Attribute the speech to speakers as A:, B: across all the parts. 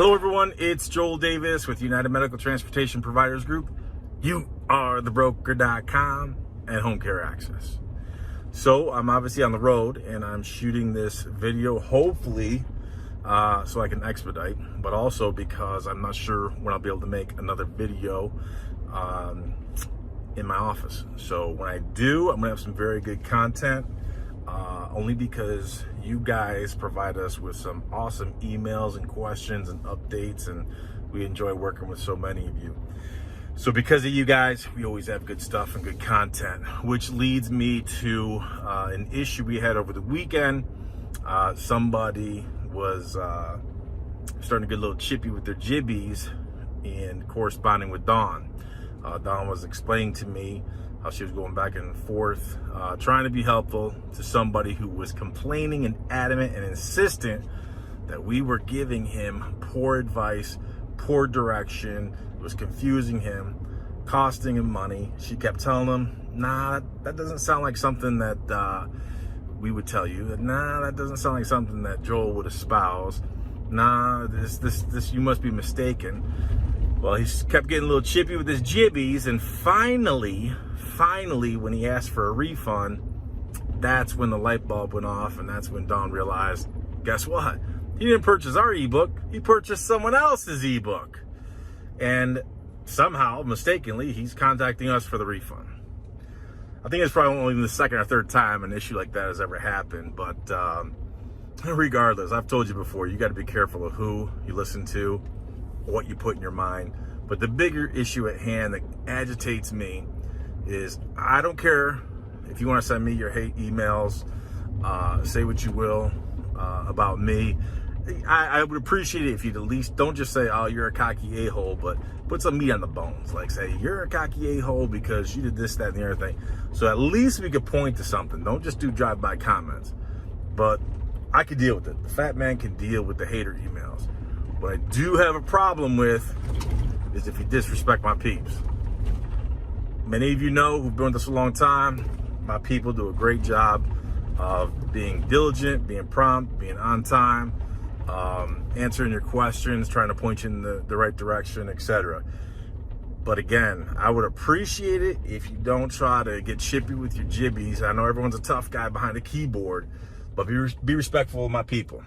A: Hello everyone, it's Joel Davis with United Medical Transportation Providers Group. You are thebroker.com and Home Care Access. So I'm obviously on the road and I'm shooting this video, hopefully so I can expedite, but also because I'm not sure when I'll be able to make another video in my office. So when I do, I'm gonna have some very good content, only because you guys provide us with some awesome emails and questions and updates, and we enjoy working with so many of you. So because of you guys, we always have good stuff and good content, which leads me to an issue we had over the weekend. Somebody was starting to get a little chippy with their jibbies and corresponding with Dawn. Dawn was explaining to me how she was going back and forth, trying to be helpful to somebody who was complaining and adamant and insistent that we were giving him poor advice, poor direction. It was confusing him, costing him money. She kept telling him, nah, that doesn't sound like something that we would tell you. Nah, that doesn't sound like something that Joel would espouse. Nah, this, you must be mistaken. Well, he kept getting a little chippy with his jibbies, and finally, when he asked for a refund, that's when the light bulb went off, and that's when Dawn realized, guess what? He didn't purchase our ebook, he purchased someone else's ebook. And somehow, mistakenly, he's contacting us for the refund. I think it's probably only the second or third time an issue like that has ever happened, but regardless, I've told you before, you gotta be careful of who you listen to, what you put in your mind. But the bigger issue at hand that agitates me is, I don't care if you want to send me your hate emails, say what you will about me. I would appreciate it if you'd at least don't just say, oh, you're a cocky a-hole, but put some meat on the bones. Like, say, you're a cocky a-hole because you did this, that, and the other thing. So at least we could point to something. Don't just do drive-by comments. But I could deal with it. The fat man can deal with the hater emails. What I do have a problem with is if you disrespect my peeps. Many of you know who've been with us a long time, my people do a great job of being diligent, being prompt, being on time, answering your questions, trying to point you in the right direction, etc. But again, I would appreciate it if you don't try to get chippy with your jibbies. I know everyone's a tough guy behind a keyboard, but be respectful of my people.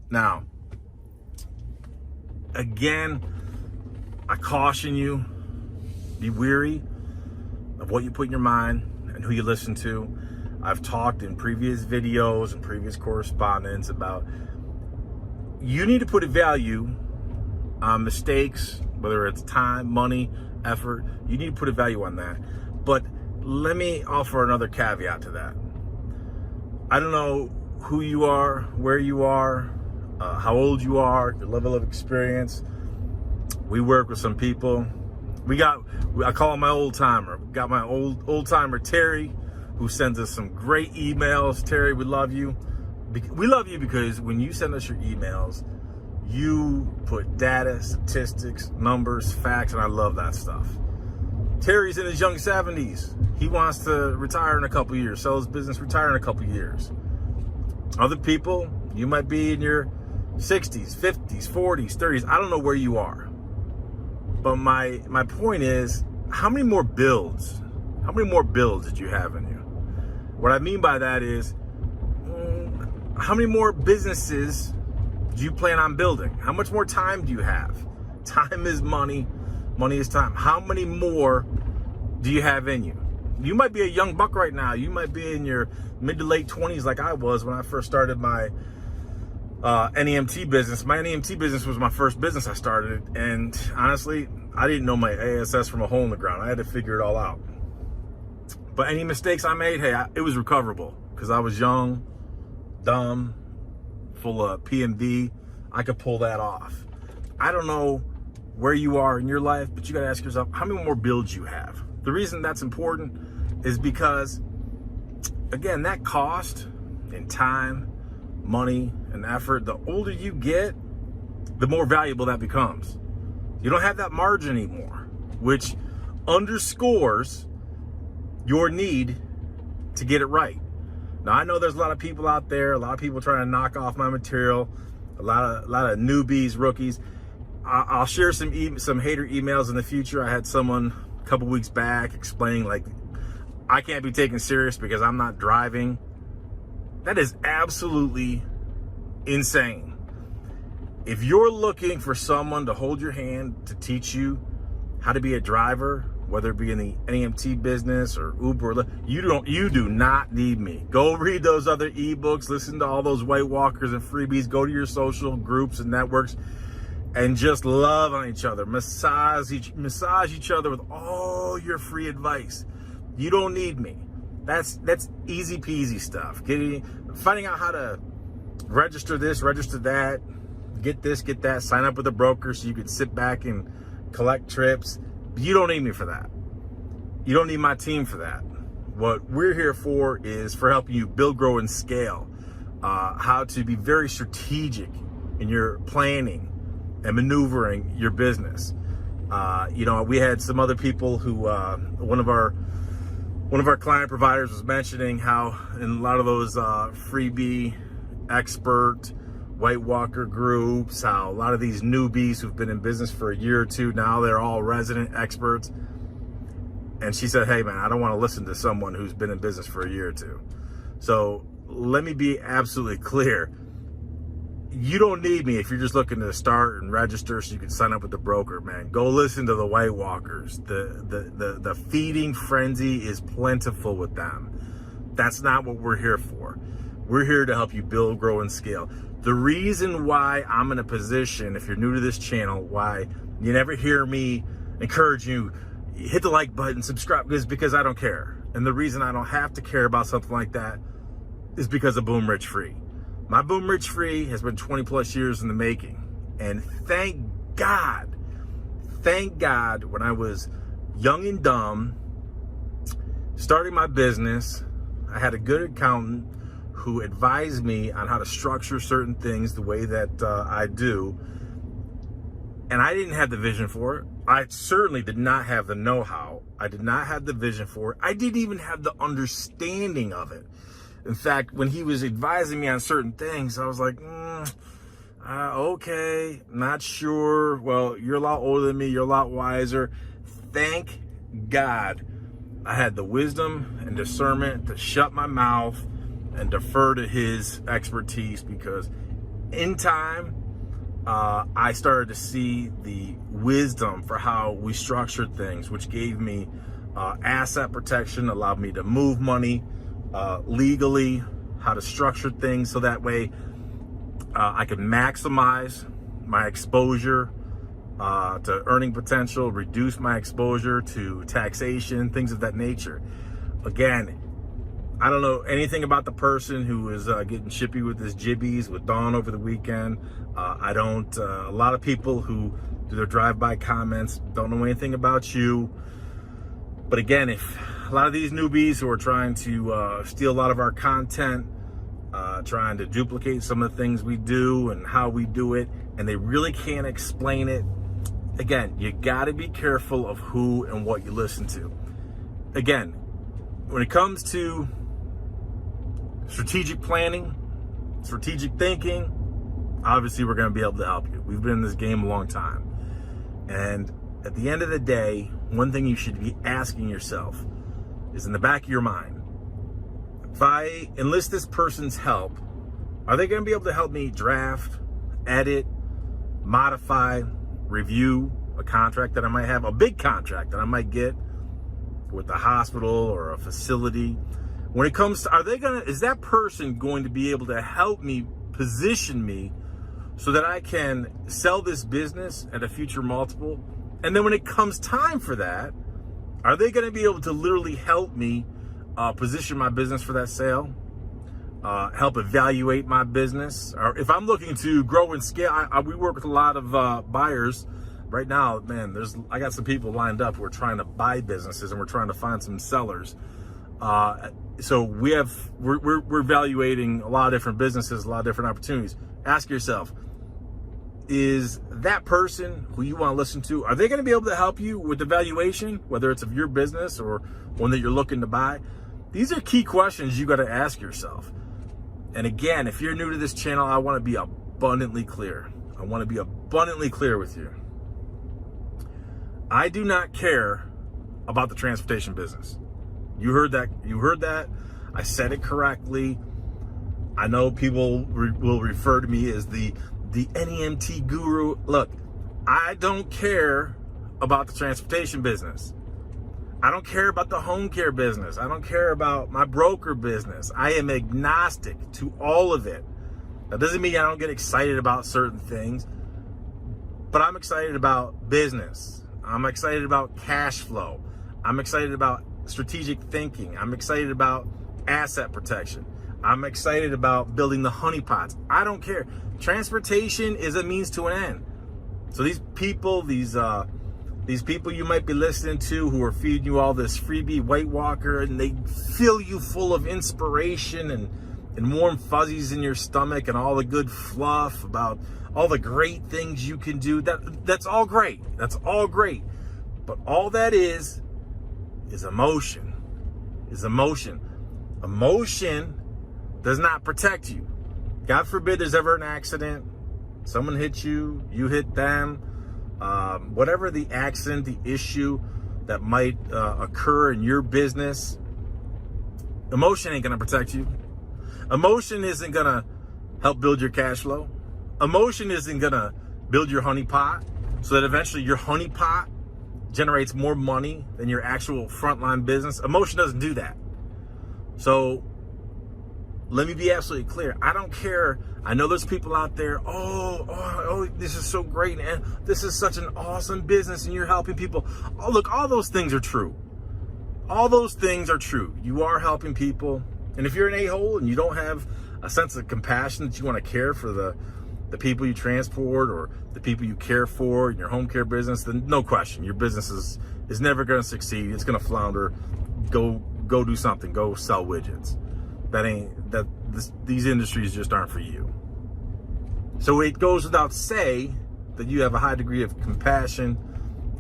A: Now, again, I caution you, be wary of what you put in your mind and who you listen to. I've talked in previous videos and previous correspondence about you need to put a value on mistakes, whether it's time, money, effort. You need to put a value on that. But let me offer another caveat to that. I don't know who you are, where you are, how old you are, your level of experience. We work with some people. I call him my old timer. We got my old timer Terry, who sends us some great emails. Terry, we love you. We love you because when you send us your emails, you put data, statistics, numbers, facts, and I love that stuff. Terry's in his young 70s. He wants to retire in a couple years, sell his business, retire in a couple years. Other people, you might be in your 60s, 50s, 40s, 30s. I don't know where you are. But my point is, how many more builds did you have in you? What I mean by that is, how many more businesses do you plan on building? How much more time do you have? Time is money. Money is time. How many more do you have in you? You might be a young buck right now. You might be in your mid to late 20s like I was when I first started my NEMT business. My NEMT business was my first business I started, and honestly, I didn't know my ASS from a hole in the ground. I had to figure it all out. But any mistakes I made, hey, it was recoverable because I was young, dumb, full of P&V. I could pull that off. I don't know where you are in your life, but you got to ask yourself, how many more builds you have? The reason that's important is because, again, that cost in time, money, and effort, the older you get, the more valuable that becomes. You don't have that margin anymore, which underscores your need to get it right. Now, I know there's a lot of people out there, a lot of people trying to knock off my material. a lot of newbies, rookies. I'll share some hater emails in the future. I had someone a couple weeks back explaining like I can't be taken serious because I'm not driving. That is absolutely insane. If you're looking for someone to hold your hand to teach you how to be a driver, whether it be in the NEMT business or Uber, or you do not need me. Go read those other ebooks, listen to all those White Walkers and freebies, go to your social groups and networks and just love on each other. Massage each other with all your free advice. You don't need me. That's easy peasy stuff. Finding out how to register this, register that, get this, get that, sign up with a broker so you can sit back and collect trips. You don't need me for that. You don't need my team for that. What we're here for is for helping you build, grow, and scale. How to be very strategic in your planning and maneuvering your business. We had some other people who, one of our client providers was mentioning how in a lot of those freebie expert White Walker groups, how a lot of these newbies who've been in business for a year or two, now they're all resident experts. And she said, hey man, I don't want to listen to someone who's been in business for a year or two. So let me be absolutely clear. You don't need me if you're just looking to start and register so you can sign up with the broker, man. Go listen to the White Walkers. The feeding frenzy is plentiful with them. That's not what we're here for. We're here to help you build, grow, and scale. The reason why I'm in a position, if you're new to this channel, why you never hear me encourage you, hit the like button, subscribe, is because I don't care. And the reason I don't have to care about something like that is because of Boom Rich Free. My Boom Rich Free has been 20 plus years in the making. And thank God, when I was young and dumb, starting my business, I had a good accountant who advised me on how to structure certain things the way that I do. And I didn't have the vision for it. I certainly did not have the know-how. I did not have the vision for it. I didn't even have the understanding of it. In fact, when he was advising me on certain things, I was like, okay, not sure. Well, you're a lot older than me. You're a lot wiser. Thank God I had the wisdom and discernment to shut my mouth and defer to his expertise, because in time, I started to see the wisdom for how we structured things, which gave me asset protection, allowed me to move money legally, how to structure things so that way I could maximize my exposure to earning potential, reduce my exposure to taxation, things of that nature. Again, I don't know anything about the person who is getting chippy with his jibbies with Dawn over the weekend. I don't, a lot of people who do their drive-by comments don't know anything about you. But again, if a lot of these newbies who are trying to steal a lot of our content, trying to duplicate some of the things we do and how we do it, and they really can't explain it, again, you got to be careful of who and what you listen to. Again, when it comes to strategic planning, strategic thinking, obviously we're going to be able to help you. We've been in this game a long time. And at the end of the day, one thing you should be asking yourself is in the back of your mind, if I enlist this person's help, are they going to be able to help me draft, edit, modify, review a contract that I might have, a big contract that I might get with a hospital or a facility? When it comes to, is that person going to be able to help me position me so that I can sell this business at a future multiple? And then when it comes time for that, are they going to be able to literally help me position my business for that sale? Help evaluate my business? Or if I'm looking to grow and scale, we work with a lot of buyers right now. Man, I got some people lined up who are trying to buy businesses, and we're trying to find some sellers. So we're evaluating a lot of different businesses, a lot of different opportunities. Ask yourself, is that person who you want to listen to, are they going to be able to help you with the valuation, whether it's of your business or one that you're looking to buy? These are key questions you got to ask yourself. And again, if you're new to this channel, I want to be a abundantly clear. I want to be abundantly clear with you. I do not care about the transportation business. You heard that. You heard that. I said it correctly. I know people will refer to me as the NEMT guru. Look, I don't care about the transportation business. I don't care about the home care business. I don't care about my broker business. I am agnostic to all of it. That doesn't mean I don't get excited about certain things, but I'm excited about business. I'm excited about cash flow. I'm excited about strategic thinking. I'm excited about asset protection. I'm excited about building the honeypots. I don't care. Transportation is a means to an end. So these people you might be listening to who are feeding you all this freebie White Walker, and they fill you full of inspiration and warm fuzzies in your stomach and all the good fluff about all the great things you can do. That's all great. That's all great. But all that is emotion. Is emotion. Emotion does not protect you. God forbid there's ever an accident. Someone hits you, you hit them. Whatever the accident, the issue that might occur in your business, emotion ain't gonna protect you. Emotion isn't gonna help build your cash flow. Emotion isn't gonna build your honey pot so that eventually your honey pot generates more money than your actual frontline business. Emotion doesn't do that. So let me be absolutely clear. I don't care. I know there's people out there, oh, this is so great, and this is such an awesome business, and you're helping people. Oh, look, all those things are true. All those things are true. You are helping people. And if you're an a-hole and you don't have a sense of compassion that you want to care for the people you transport or the people you care for in your home care business, then no question, your business is never going to succeed. It's going to flounder. Go do something. Go sell widgets. These industries just aren't for you. So it goes without say that you have a high degree of compassion,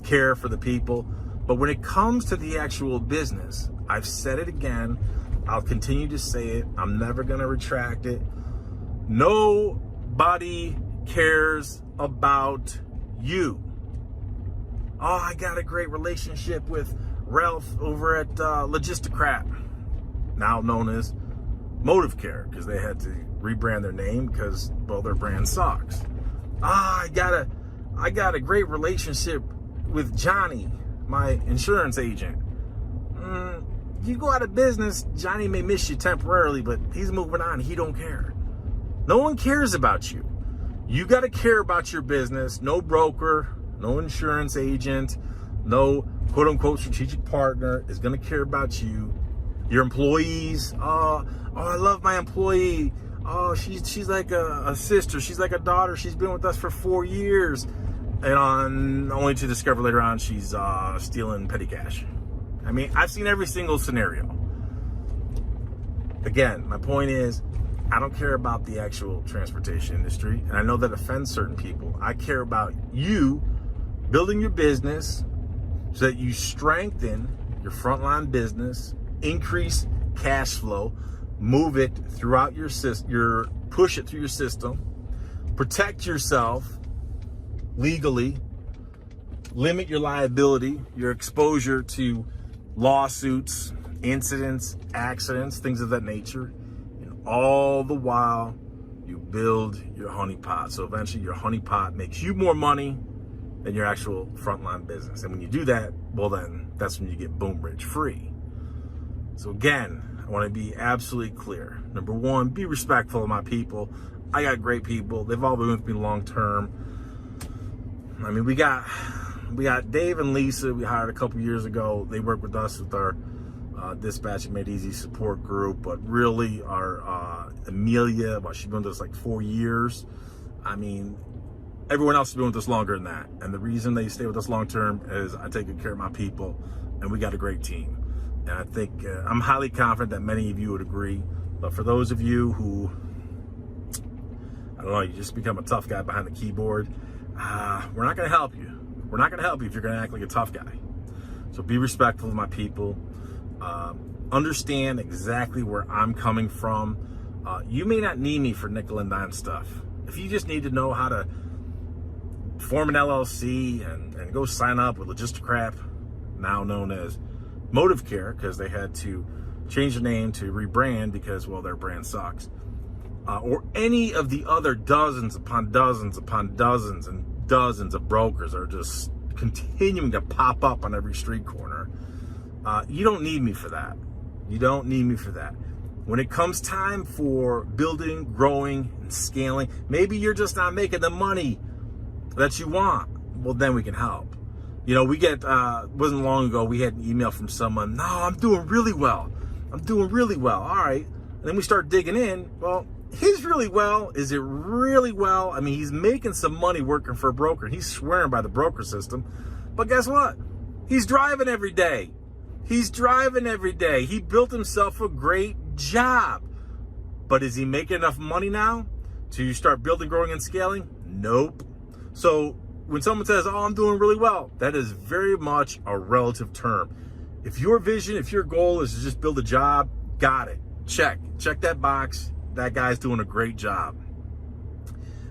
A: care for the people. But when it comes to the actual business, I've said it again, I'll continue to say it, I'm never going to retract it. Nobody cares about you. Oh, I got a great relationship with Ralph over at Logisticrat, now known as Motive Care, because they had to rebrand their name because, well, their brand sucks. I got a great relationship with Johnny, my insurance agent. You go out of business, Johnny may miss you temporarily, but he's moving on. He don't care. No one cares about you. You got to care about your business. No broker, no insurance agent, no quote unquote strategic partner is going to care about you. Your employees, oh, I love my employee. Oh, she's like a sister. She's like a daughter. She's been with us for 4 years. And only to discover later on she's stealing petty cash. I mean, I've seen every single scenario. Again, my point is, I don't care about the actual transportation industry. And I know that offends certain people. I care about you building your business so that you strengthen your frontline business, increase cash flow, move it throughout your push it through your system, protect yourself legally, limit your liability, your exposure to lawsuits, incidents, accidents, things of that nature, and all the while you build your honeypot. So eventually your honeypot makes you more money than your actual frontline business. And when you do that, well then that's when you get boom rich free. So again, I want to be absolutely clear. Number one, be respectful of my people. I got great people. They've all been with me long term. I mean, we got Dave and Lisa we hired a couple years ago. They work with us with our Dispatch Made Easy support group, but really our Amelia, well, she's been with us like 4 years. I mean, everyone else has been with us longer than that. And the reason they stay with us long term is I take good care of my people and we got a great team. And I think I'm highly confident that many of you would agree. But for those of you who, I don't know, you just become a tough guy behind the keyboard, we're not going to help you. We're not going to help you if you're going to act like a tough guy. So be respectful of my people. Understand exactly where I'm coming from. You may not need me for nickel and dime stuff. if you just need to know how to form an LLC and go sign up with Logisticrap, now known as Motive Care, because they had to change the name to rebrand because, well, their brand sucks. Or any of the other dozens upon dozens upon dozens and dozens of brokers are just continuing to pop up on every street corner. You don't need me for that. You don't need me for that. When it comes time for building, growing, and scaling, maybe you're just not making the money that you want. Well, then we can help. You know, we get, wasn't long ago, we had an email from someone, no, I'm doing really well. I'm doing really well. All right. And then we start digging in. Well, his really well, is it really well? I mean, he's making some money working for a broker. He's swearing by the broker system. But guess what? He's driving every day. He's driving every day. He built himself a great job. But is he making enough money now to start building, growing, and scaling? Nope. So when someone says, oh, I'm doing really well, that is very much a relative term. If your vision, if your goal is to just build a job, got it. Check that box. That guy's doing a great job.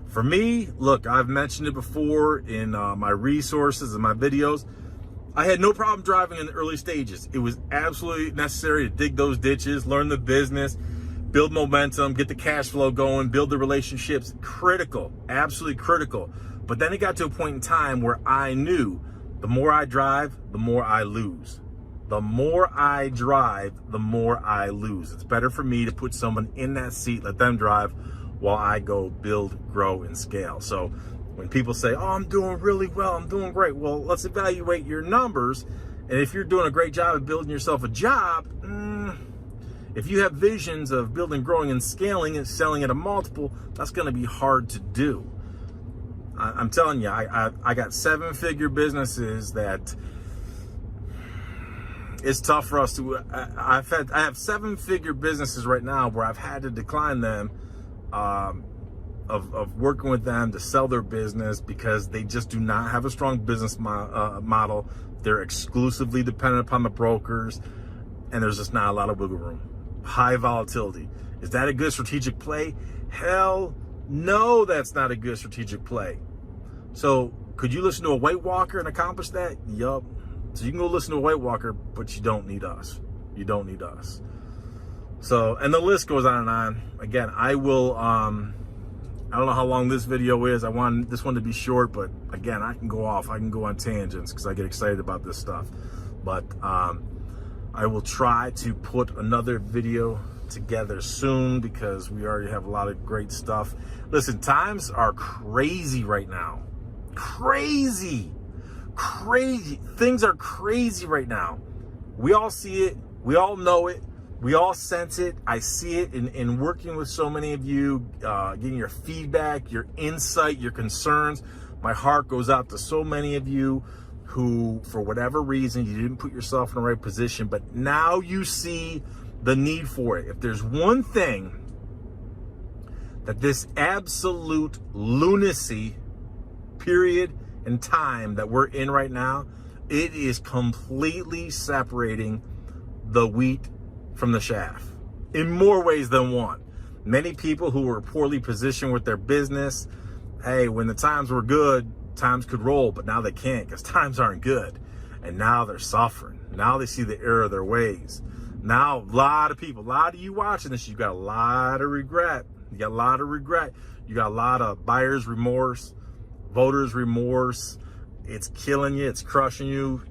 A: For me, look, I've mentioned it before in my resources and my videos. I had no problem driving in the early stages. It was absolutely necessary to dig those ditches, learn the business, build momentum, get the cash flow going, build the relationships. Critical, absolutely critical. But then it got to a point in time where I knew the more I drive, the more I lose. The more I drive, the more I lose. It's better for me to put someone in that seat, let them drive while I go build, grow, and scale. So when people say, oh, I'm doing really well, I'm doing great. Well, let's evaluate your numbers. And if you're doing a great job of building yourself a job, if you have visions of building, growing, and scaling and selling at a multiple, that's going to be hard to do. I'm telling you, I got 7-figure businesses that it's tough for us to. I have 7-figure businesses right now where I've had to decline them, of working with them to sell their business because they just do not have a strong business model. They're exclusively dependent upon the brokers, and there's just not a lot of wiggle room. High volatility. Is that a good strategic play? Hell no, that's not a good strategic play. So could you listen to a White Walker and accomplish that? Yup. So you can go listen to a White Walker, but you don't need us. You don't need us. So, and the list goes on and on. Again, I will, I don't know how long this video is. I want this one to be short, but again, I can go off. I can go on tangents because I get excited about this stuff. But I will try to put another video together soon because we already have a lot of great stuff. Listen, times are crazy right now. Crazy. Things are crazy right now. We all see it. We all know it. We all sense it. I see it in working with so many of you, getting your feedback, your insight, your concerns. My heart goes out to so many of you who, for whatever reason, you didn't put yourself in the right position, but now you see the need for it. If there's one thing that this absolute lunacy period and time that we're in right now, it is completely separating the wheat from the chaff in more ways than one. Many people who were poorly positioned with their business, hey, when the times were good, times could roll, but now they can't because times aren't good. And now they're suffering. Now they see the error of their ways. Now, a lot of people, a lot of you watching this, you got a lot of regret. You got a lot of regret. You got a lot of buyer's remorse, voters' remorse. It's killing you. It's crushing you.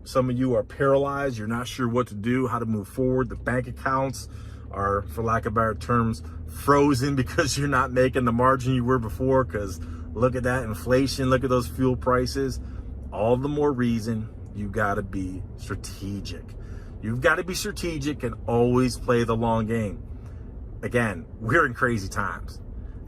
A: Some of you are paralyzed. You're not sure what to do, how to move forward. The bank accounts are, for lack of better terms, frozen because you're not making the margin you were before because look at that inflation. Look at those fuel prices. All the more reason you got to be strategic. You've got to be strategic and always play the long game. Again, we're in crazy times.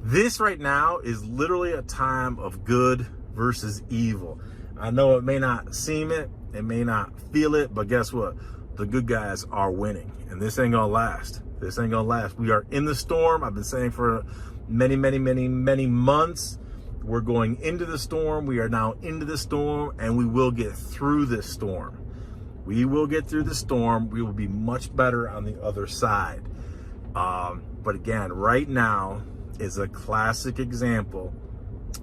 A: This right now is literally a time of good versus evil. I know it may not seem it may not feel it, but guess what? The good guys are winning, and this ain't gonna last. This ain't gonna last. We are in the storm. I've been saying for many months, we're going into the storm. We are now into the storm, and we will get through this storm. We will get through the storm. We will be much better on the other side. But again, right now, is a classic example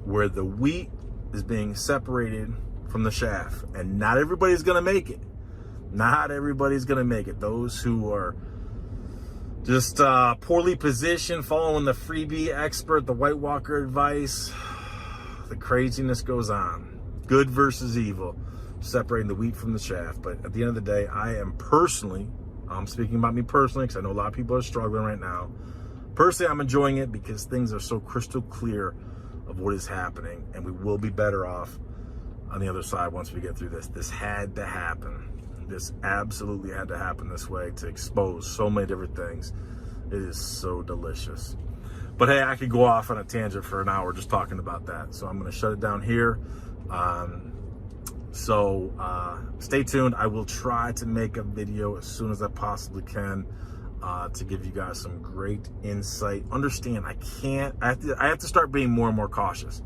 A: where the wheat is being separated from the chaff, and not everybody's gonna make it. Not everybody's gonna make it. Those who are just poorly positioned, following the freebie expert, the White Walker advice, the craziness goes on. Good versus evil, separating the wheat from the chaff. But at the end of the day, I'm speaking about me personally, because I know a lot of people are struggling right now. Personally, I'm enjoying it because things are so crystal clear of what is happening, and we will be better off on the other side once we get through this. This had to happen. This absolutely had to happen this way to expose so many different things. It is so delicious. But hey, I could go off on a tangent for an hour just talking about that. So I'm going to shut it down here. Stay tuned. I will try to make a video as soon as I possibly can to give you guys some great insight. Understand, I have to start being more and more cautious.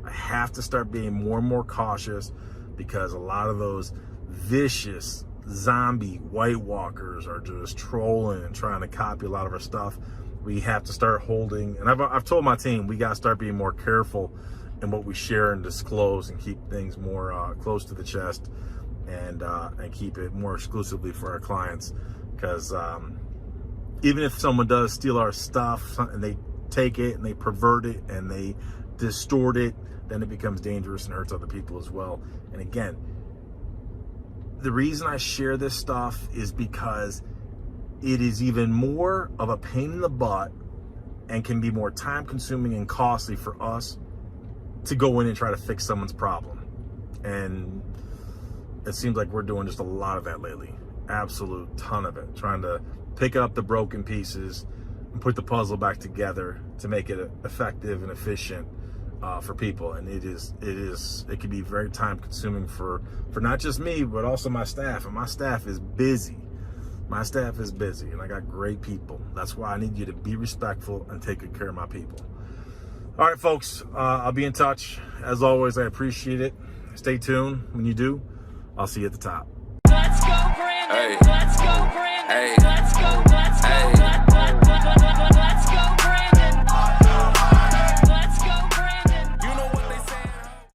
A: I have to start being more and more cautious because a lot of those vicious zombie White Walkers are just trolling and trying to copy a lot of our stuff. We have to start holding, and I've told my team, we got to start being more careful in what we share and disclose, and keep things more close to the chest, and keep it more exclusively for our clients. Because even if someone does steal our stuff and they take it and they pervert it and they distort it, then it becomes dangerous and hurts other people as well. And again, the reason I share this stuff is because it is even more of a pain in the butt and can be more time consuming and costly for us to go in and try to fix someone's problem. And it seems like we're doing just a lot of that lately. Absolute ton of it. Trying to pick up the broken pieces and put the puzzle back together to make it effective and efficient for people. And it can be very time consuming for not just me, but also my staff. And my staff is busy. My staff is busy, and I got great people. That's why I need you to be respectful and take good care of my people. All right, folks, I'll be in touch. As always, I appreciate it. Stay tuned. When you do, I'll see you at the top.
B: Let's go, Brandon. Hey. Let's go, Brandon. Hey.